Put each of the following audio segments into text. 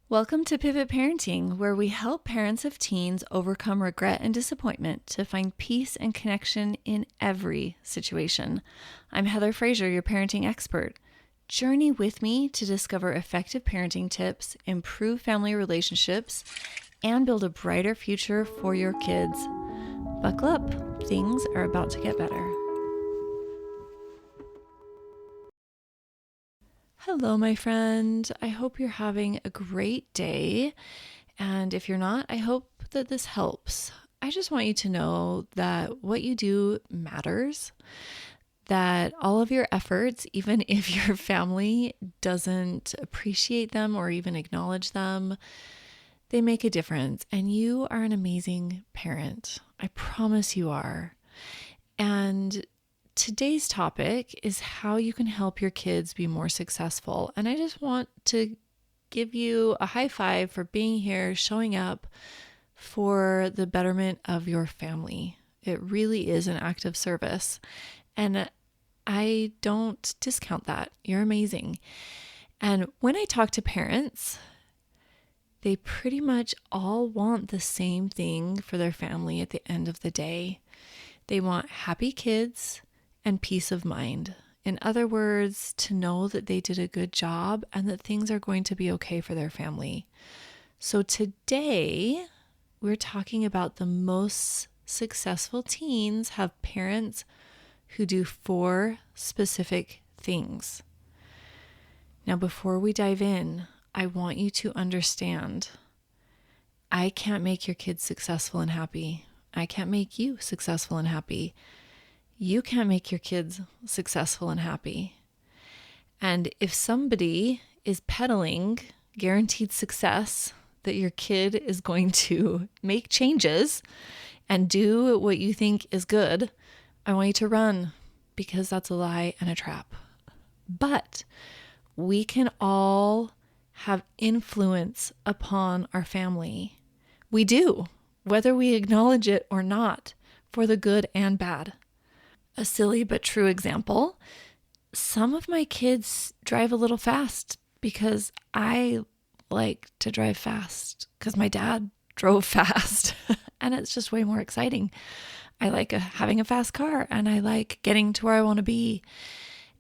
Welcome to Pivot Parenting, where we help parents of teens overcome regret and disappointment to find peace and connection in every situation. I'm Heather Frazier, your parenting expert. Journey with me to discover effective parenting tips, improve family relationships, and build a brighter future for your kids. Buckle up, things are about to get better. Hello, my friend. I hope you're having a great day. And if you're not, I hope that this helps. I just want you to know that what you do matters, that all of your efforts, even if your family doesn't appreciate them or even acknowledge them, they make a difference. And you are an amazing parent. I promise you are. And today's topic is how you can help your kids be more successful. And I just want to give you a high five for being here, showing up for the betterment of your family. It really is an act of service. And I don't discount that. You're amazing. And when I talk to parents, they pretty much all want the same thing for their family at the end of the day. They want happy kids and peace of mind. In other words, to know that they did a good job and that things are going to be okay for their family. So today, we're talking about the most successful teens have parents who do 4 specific things. Now, before we dive in, I want you to understand, I can't make your kids successful and happy. I can't make you successful and happy. You can't make your kids successful and happy. And if somebody is peddling guaranteed success, that your kid is going to make changes and do what you think is good, I want you to run, because that's a lie and a trap. But we can all have influence upon our family. We do, whether we acknowledge it or not, for the good and bad. A silly but true example, some of my kids drive a little fast because I like to drive fast because my dad drove fast and it's just way more exciting. I like having a fast car and I like getting to where I want to be.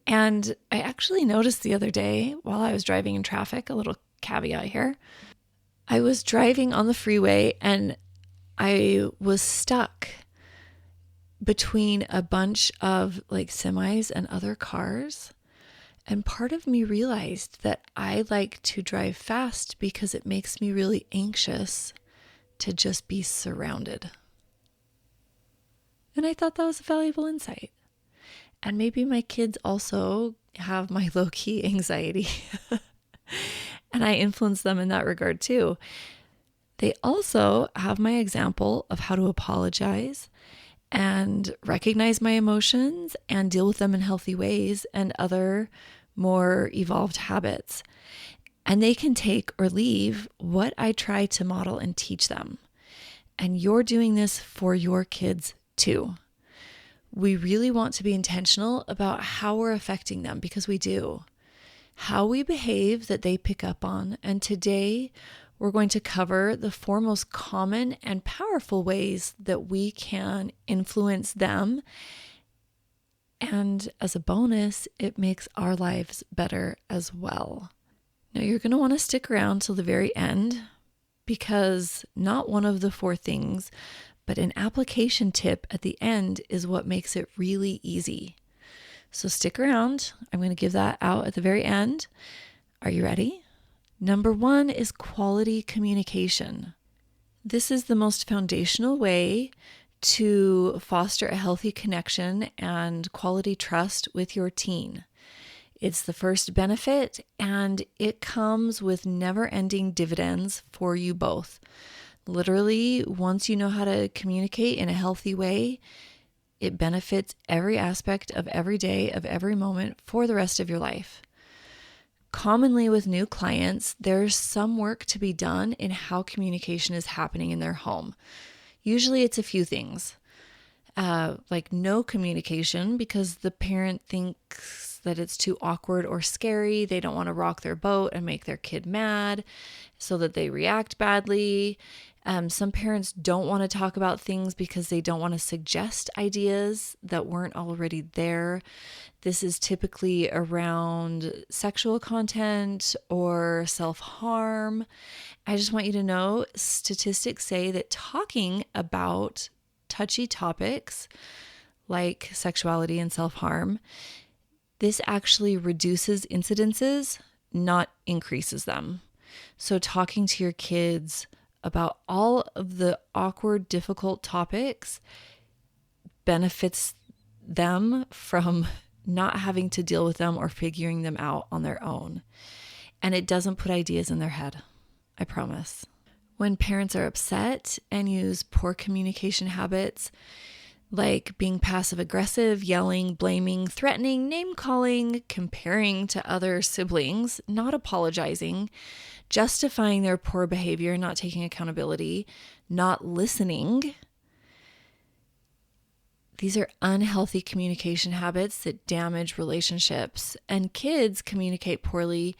And I actually noticed the other day while I was driving in traffic, a little caveat here, I was driving on the freeway and I was stuck between a bunch of like semis and other cars. And part of me realized that I like to drive fast because it makes me really anxious to just be surrounded. And I thought that was a valuable insight. And maybe my kids also have my low-key anxiety. And I influence them in that regard too. They also have my example of how to apologize and recognize my emotions and deal with them in healthy ways and other more evolved habits. And they can take or leave what I try to model and teach them. And you're doing this for your kids too. We really want to be intentional about how we're affecting them, because we do. How we behave that they pick up on. And today we're going to cover the 4 most common and powerful ways that we can influence them. And as a bonus, it makes our lives better as well. Now, you're going to want to stick around till the very end, because not one of the 4 things, but an application tip at the end is what makes it really easy. So stick around. I'm going to give that out at the very end. Are you ready? Number 1 is quality communication. This is the most foundational way to foster a healthy connection and quality trust with your teen. It's the first benefit, and it comes with never-ending dividends for you both. Literally, once you know how to communicate in a healthy way, it benefits every aspect of every day, of every moment for the rest of your life. Commonly with new clients, there's some work to be done in how communication is happening in their home. Usually it's a few things, like no communication because the parent thinks that it's too awkward or scary. They don't want to rock their boat and make their kid mad so that they react badly. Some parents don't want to talk about things because they don't want to suggest ideas that weren't already there. This is typically around sexual content or self-harm. I just want you to know, statistics say that talking about touchy topics like sexuality and self-harm, this actually reduces incidences, not increases them. So talking to your kids about all of the awkward, difficult topics benefits them from not having to deal with them or figuring them out on their own. And it doesn't put ideas in their head, I promise. When parents are upset and use poor communication habits, like being passive aggressive, yelling, blaming, threatening, name calling, comparing to other siblings, not apologizing, justifying their poor behavior, not taking accountability, not listening. These are unhealthy communication habits that damage relationships. And kids communicate poorly.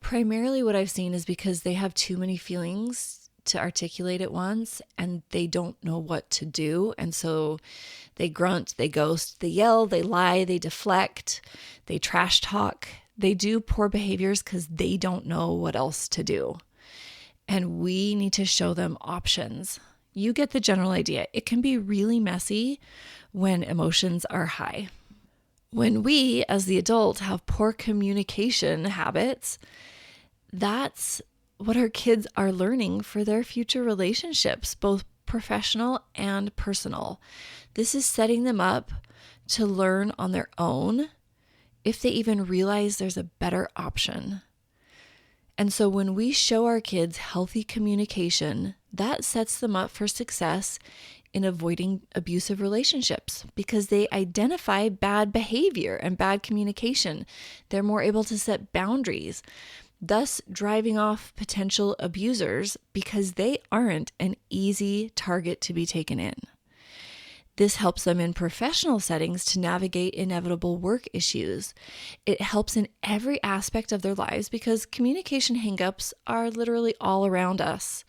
Primarily what I've seen is because they have too many feelings to articulate at once and they don't know what to do. And so they grunt, they ghost, they yell, they lie, they deflect, they trash talk. They do poor behaviors because they don't know what else to do. And we need to show them options. You get the general idea. It can be really messy when emotions are high. When we, as the adult, have poor communication habits, that's what our kids are learning for their future relationships, both professional and personal. This is setting them up to learn on their own if they even realize there's a better option. And so when we show our kids healthy communication, that sets them up for success in avoiding abusive relationships because they identify bad behavior and bad communication. They're more able to set boundaries, thus driving off potential abusers because they aren't an easy target to be taken in. This helps them in professional settings to navigate inevitable work issues. It helps in every aspect of their lives because communication hangups are literally all around us.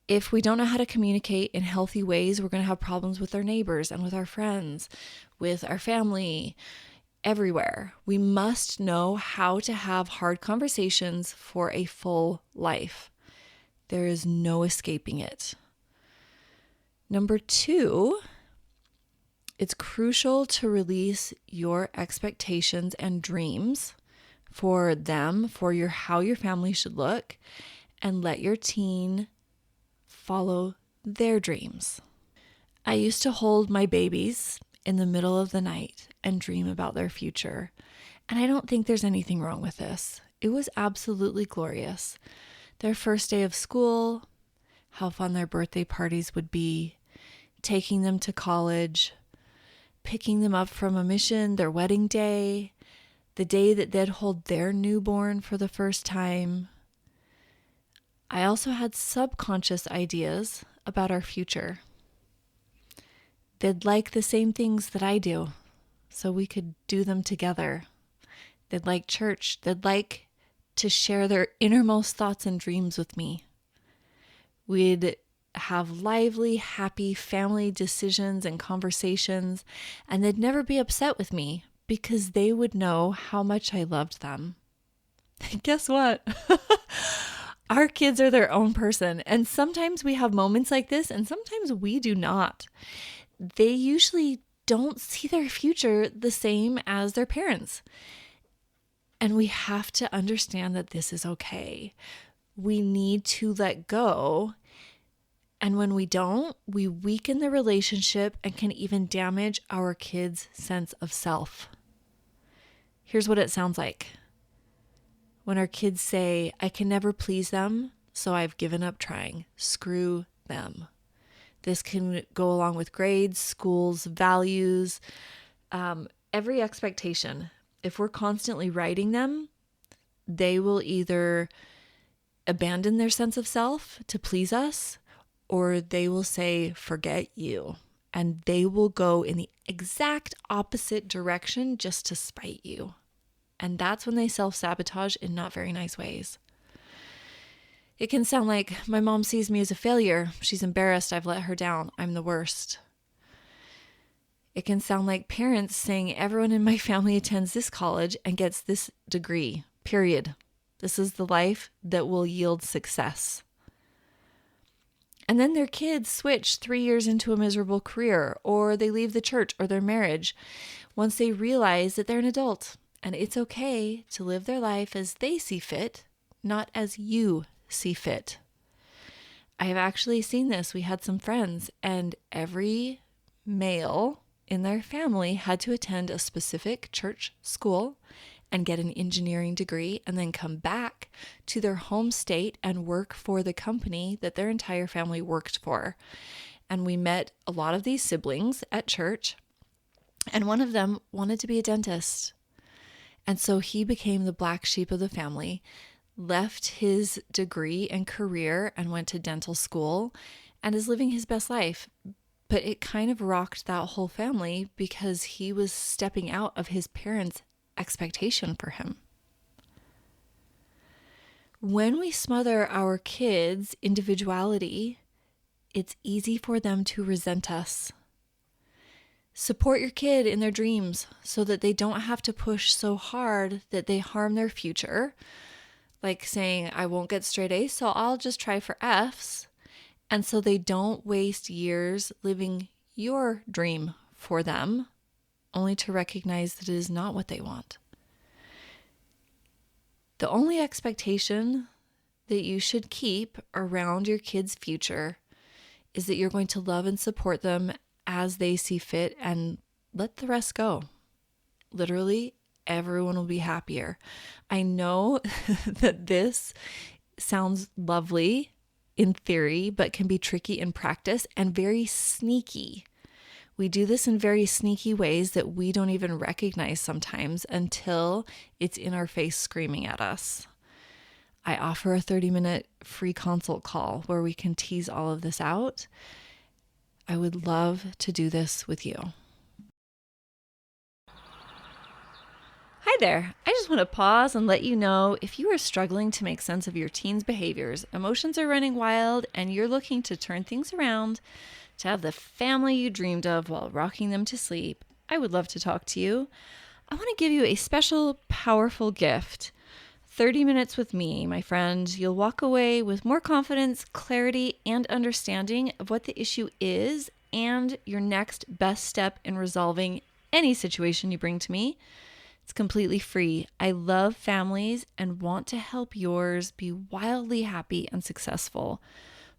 If we don't know how to communicate in healthy ways, we're going to have problems with our neighbors and with our friends, with our family, everywhere. We must know how to have hard conversations for a full life. There is no escaping it. Number 2, it's crucial to release your expectations and dreams for them, for how your family should look, and let your teen follow their dreams. I used to hold my babies in the middle of the night and dream about their future. And I don't think there's anything wrong with this. It was absolutely glorious. Their first day of school, how fun their birthday parties would be, taking them to college, picking them up from a mission, their wedding day, the day that they'd hold their newborn for the first time. I also had subconscious ideas about our future. They'd like the same things that I do, so we could do them together. They'd like church. They'd like to share their innermost thoughts and dreams with me. We'd have lively, happy family decisions and conversations, and they'd never be upset with me because they would know how much I loved them. Guess what? Our kids are their own person, and sometimes we have moments like this, and sometimes we do not. They usually don't see their future the same as their parents. And we have to understand that this is okay. We need to let go. And when we don't, we weaken the relationship and can even damage our kids' sense of self. Here's what it sounds like. When our kids say, I can never please them, so I've given up trying. Screw them. This can go along with grades, schools, values, every expectation. If we're constantly writing them, they will either abandon their sense of self to please us, or they will say, forget you, and they will go in the exact opposite direction just to spite you. And that's when they self-sabotage in not very nice ways. It can sound like my mom sees me as a failure. She's embarrassed. I've let her down. I'm the worst. It can sound like parents saying everyone in my family attends this college and gets this degree, period. This is the life that will yield success. And then their kids switch 3 years into a miserable career, or they leave the church or their marriage once they realize that they're an adult. And it's okay to live their life as they see fit, not as you see fit. I have actually seen this. We had some friends, and every male in their family had to attend a specific church school and get an engineering degree and then come back to their home state and work for the company that their entire family worked for. And we met a lot of these siblings at church, and one of them wanted to be a dentist. And so he became the black sheep of the family, left his degree and career and went to dental school and is living his best life. But it kind of rocked that whole family because he was stepping out of his parents' expectation for him. When we smother our kids' individuality, it's easy for them to resent us. Support your kid in their dreams so that they don't have to push so hard that they harm their future. Like saying, I won't get straight A's, so I'll just try for F's. And so they don't waste years living your dream for them, only to recognize that it is not what they want. The only expectation that you should keep around your kids' future is that you're going to love and support them as they see fit and let the rest go. Literally, everyone will be happier. I know that this sounds lovely in theory, but can be tricky in practice and very sneaky. We do this in very sneaky ways that we don't even recognize sometimes until it's in our face screaming at us. I offer a 30-minute free consult call where we can tease all of this out. I would love to do this with you. Hi there. I just want to pause and let you know if you are struggling to make sense of your teens' behaviors, emotions are running wild, and you're looking to turn things around to have the family you dreamed of while rocking them to sleep, I would love to talk to you. I want to give you a special, powerful gift. 30 minutes with me, my friend. You'll walk away with more confidence, clarity, and understanding of what the issue is and your next best step in resolving any situation you bring to me. It's completely free. I love families and want to help yours be wildly happy and successful.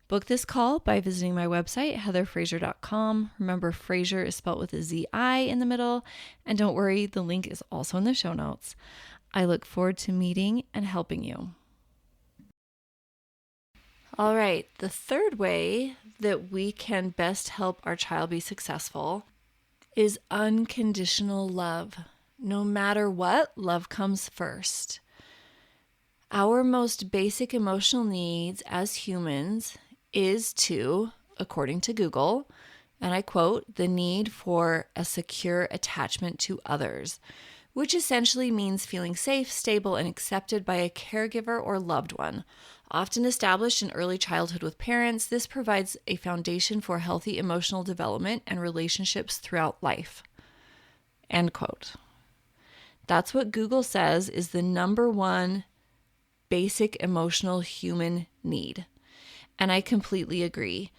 Book this call by visiting my website, heatherfraser.com. Remember, Fraser is spelled with a Z-I in the middle. And don't worry, the link is also in the show notes. I look forward to meeting and helping you. All right, the third way that we can best help our child be successful is unconditional love. No matter what, love comes first. Our most basic emotional needs as humans is to, according to Google, and I quote, the need for a secure attachment to others, which essentially means feeling safe, stable, and accepted by a caregiver or loved one. Often established in early childhood with parents, this provides a foundation for healthy emotional development and relationships throughout life. End quote. That's what Google says is the number one basic emotional human need. And I completely agree.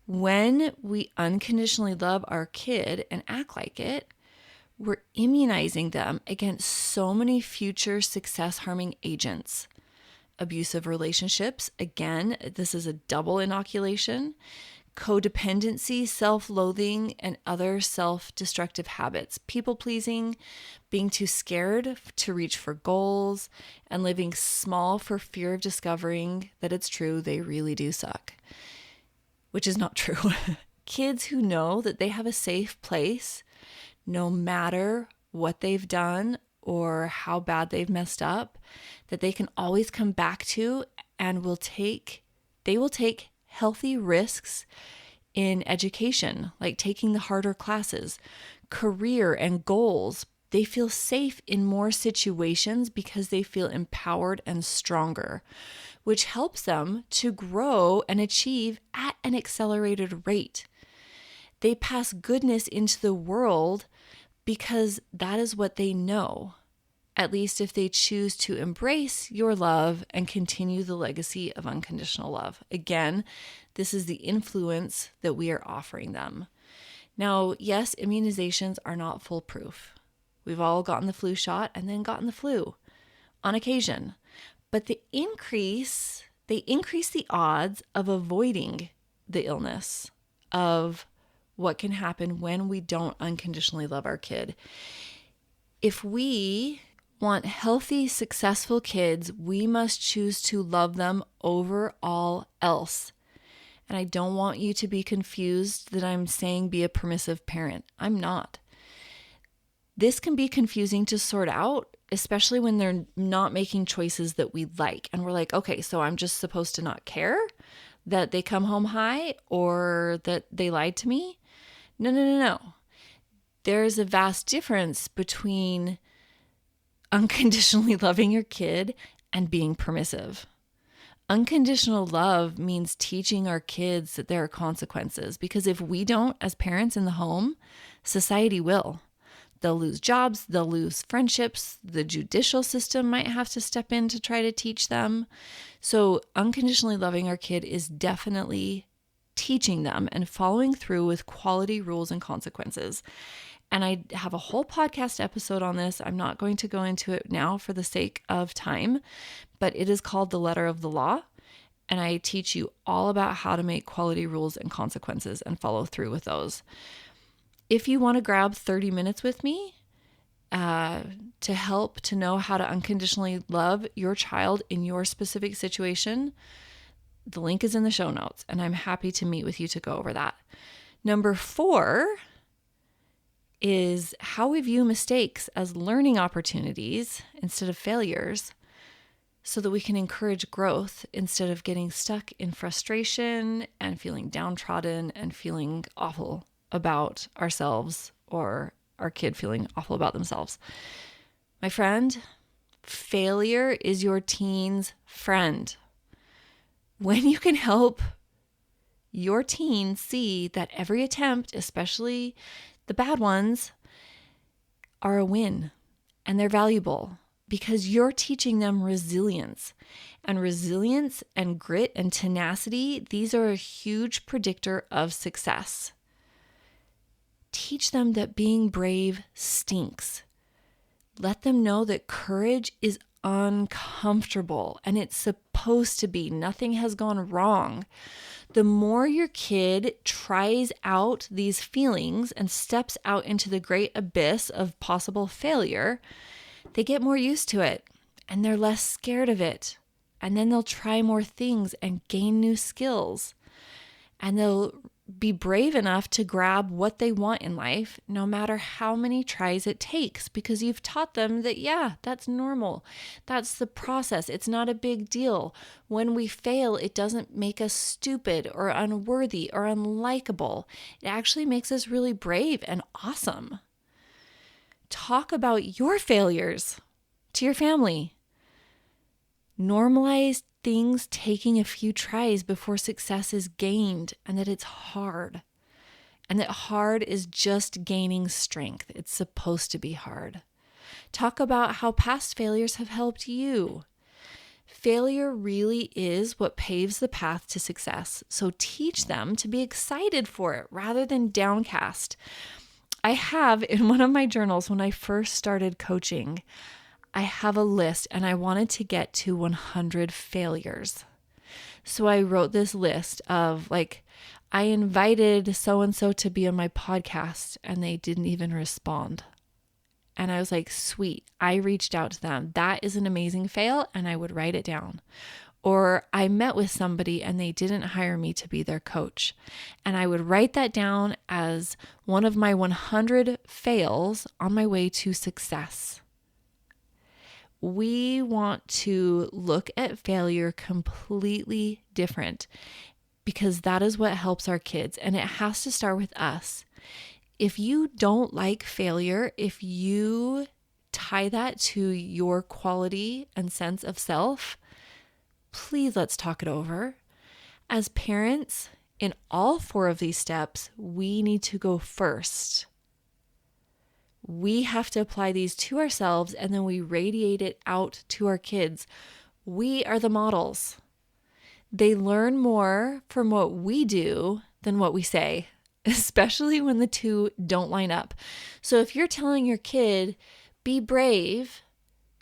When we unconditionally love our kid and act like it, we're immunizing them against so many future success-harming agents. Abusive relationships, again, this is a double inoculation. Codependency, self-loathing, and other self-destructive habits. People-pleasing, being too scared to reach for goals, and living small for fear of discovering that it's true, they really do suck. Which is not true. Kids who know that they have a safe place, no matter what they've done or how bad they've messed up, that they can always come back to and they will take healthy risks in education, like taking the harder classes, career and goals. They feel safe in more situations because they feel empowered and stronger, which helps them to grow and achieve at an accelerated rate. They pass goodness into the world because that is what they know, at least if they choose to embrace your love and continue the legacy of unconditional love. Again, this is the influence that we are offering them. Now, yes, immunizations are not foolproof. We've all gotten the flu shot and then gotten the flu on occasion. But they increase the odds of avoiding the illness, of what can happen when we don't unconditionally love our kid. If we want healthy, successful kids, we must choose to love them over all else. And I don't want you to be confused that I'm saying be a permissive parent. I'm not. This can be confusing to sort out, especially when they're not making choices that we like. And we're like, okay, so I'm just supposed to not care that they come home high or that they lied to me? No. There's a vast difference between unconditionally loving your kid and being permissive. Unconditional love means teaching our kids that there are consequences, because if we don't, as parents in the home, society will. They'll lose jobs, they'll lose friendships, the judicial system might have to step in to try to teach them. So unconditionally loving our kid is definitely teaching them and following through with quality rules and consequences. And I have a whole podcast episode on this. I'm not going to go into it now for the sake of time, but it is called The Letter of the Law. And I teach you all about how to make quality rules and consequences and follow through with those. If you want to grab 30 minutes with me to help to know how to unconditionally love your child in your specific situation, the link is in the show notes, and I'm happy to meet with you to go over that. Number 4 is how we view mistakes as learning opportunities instead of failures, so that we can encourage growth instead of getting stuck in frustration and feeling downtrodden and feeling awful about ourselves, or our kid feeling awful about themselves. My friend, failure is your teen's friend. When you can help your teen see that every attempt, especially the bad ones, are a win and they're valuable, because you're teaching them resilience. And resilience and grit and tenacity, these are a huge predictor of success. Teach them that being brave stinks. Let them know that courage is uncomfortable and it's supposed to be. Nothing has gone wrong. The more your kid tries out these feelings and steps out into the great abyss of possible failure, they get more used to it and they're less scared of it. And then they'll try more things and gain new skills. And they'll be brave enough to grab what they want in life, no matter how many tries it takes, because you've taught them that, yeah, that's normal. That's the process. It's not a big deal. When we fail, it doesn't make us stupid or unworthy or unlikable. It actually makes us really brave and awesome. Talk about your failures to your family. Normalize things taking a few tries before success is gained, and that it's hard. And that hard is just gaining strength. It's supposed to be hard. Talk about how past failures have helped you. Failure really is what paves the path to success. So teach them to be excited for it rather than downcast. I have in one of my journals, when I first started coaching, I have a list and I wanted to get to 100 failures. So I wrote this list of I invited so-and-so to be on my podcast and they didn't even respond. And I was like, sweet, I reached out to them. That is an amazing fail, and I would write it down. Or I met with somebody and they didn't hire me to be their coach. And I would write that down as one of my 100 fails on my way to success. We want to look at failure completely different. because that is what helps our kids. And it has to start with us. If you don't like failure, if you tie that to your quality and sense of self, please let's talk it over. As parents, in all 4 of these steps, we need to go first. We have to apply these to ourselves and then we radiate it out to our kids. We are the models. They learn more from what we do than what we say, especially when the two don't line up. So if you're telling your kid, be brave,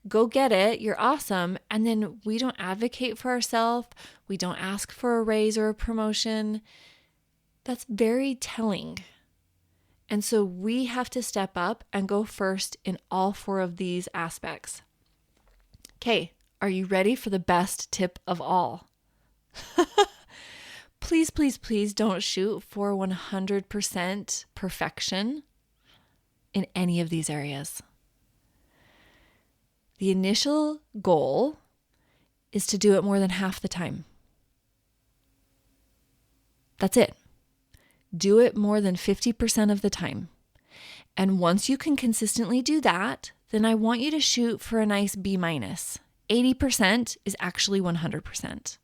go get it, you're awesome, and then we don't advocate for ourselves, we don't ask for a raise or a promotion, that's very telling. And so we have to step up and go first in all 4 of these aspects. Okay, are you ready for the best tip of all? Please, please, please don't shoot for 100% perfection in any of these areas. The initial goal is to do it more than half the time. That's it. Do it more than 50% of the time. And once you can consistently do that, then I want you to shoot for a nice B-. 80% is actually 100%.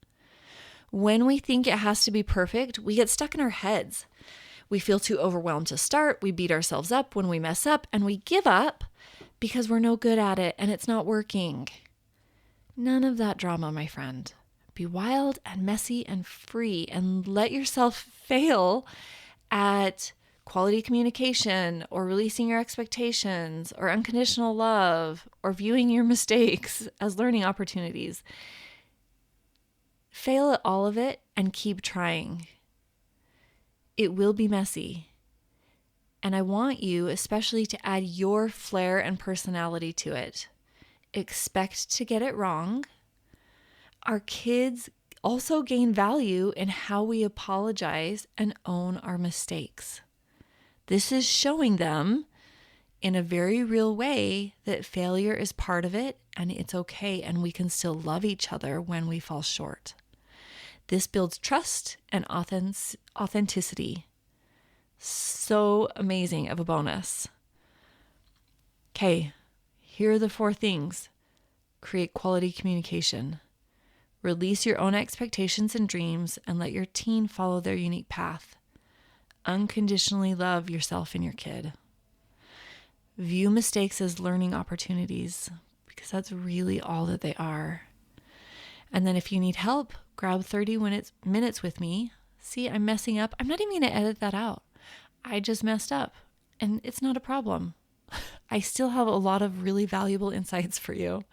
When we think it has to be perfect, we get stuck in our heads. We feel too overwhelmed to start. We beat ourselves up when we mess up, and we give up because we're no good at it and it's not working. None of that drama, my friend. Be wild and messy and free and let yourself fail at quality communication or releasing your expectations or unconditional love or viewing your mistakes as learning opportunities. Fail at all of it and keep trying. It will be messy. And I want you especially to add your flair and personality to it. Expect to get it wrong. Our kids also gain value in how we apologize and own our mistakes. This is showing them in a very real way that failure is part of it and it's okay and we can still love each other when we fall short. This builds trust and authenticity. So amazing of a bonus. Okay, here are the 4 things. Create quality communication. Release your own expectations and dreams and let your teen follow their unique path. Unconditionally love yourself and your kid. View mistakes as learning opportunities because that's really all that they are. And then if you need help, grab 30 minutes with me. See, I'm messing up. I'm not even going to edit that out. I just messed up and it's not a problem. I still have a lot of really valuable insights for you.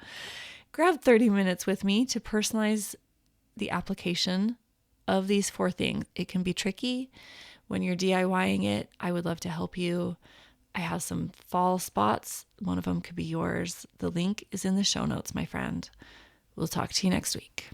Grab 30 minutes with me to personalize the application of these 4 things. It can be tricky when you're DIYing it. I would love to help you. I have some fall spots. One of them could be yours. The link is in the show notes, my friend. We'll talk to you next week.